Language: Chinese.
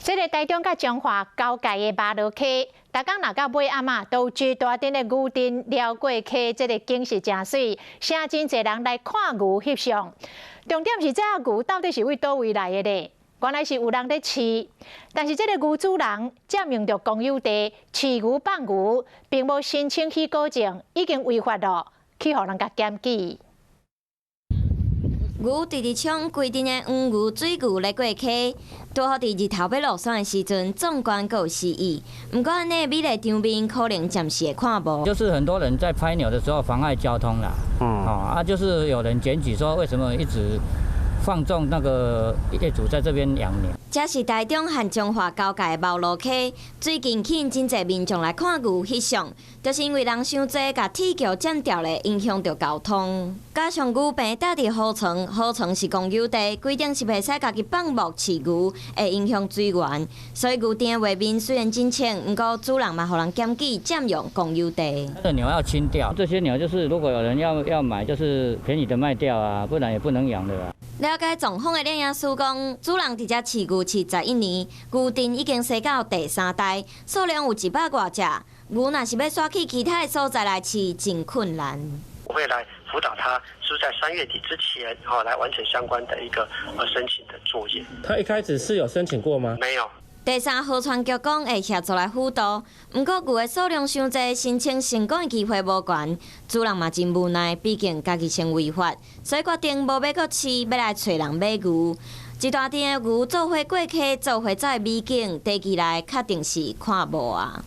这个台中甲彰化交界的马路溪，逐工若到尾暗仔，都有巨大阵的牛阵撩过溪，这个景色真水，请真侪人来看牛翕相。重点是这仔牛到底是为倒位来的呢？原来是有人咧饲，但是这个牛主人占用着公有地饲牛放牛，并无申请许可证，已经违法了，去互人甲检举。 牛直直冲规阵的黄牛、水牛来过溪，拄好伫日头要落山的时阵，壮观阁有诗意。不过安尼美丽场面可能暂时会看无。就是很多人在拍牛的时候妨碍交通啦，就是有人检举说为什么一直放纵那个业主在这边养牛。 这是台中和彰化交界的毛路溪，最近吸引真侪民众来看牛翕相，就是因为人伤多，甲铁桥占掉咧，影响着交通。加上牛棚搭伫河床，河床是公有地，规定是袂使家己放牧饲牛，会影响水源。所以牛店的画面虽然真清，不过主人嘛，互人检举占用公有地。这牛要清掉，这些牛就是如果有人要买，就是便宜的卖掉啊，不然也不能养的啊。 了解状况的领养师讲，主人伫遮饲牛饲11年，牛阵已经生到第3代，数量有100多只。牛若是要刷去其他的所在来饲，真困难。我会来辅导他，是在3月底之前，来完成相关的一个申请的作业。他一开始是有申请过吗？没有。 第3河川局讲会协助来辅导，不过牛的数量伤多，申请成功的机会无悬。主人嘛真无奈，毕竟家己先违法，所以决定无要搁饲，要来找人买牛。一大阵的牛做伙过溪，做伙走的美景，地起来确定是看无啊。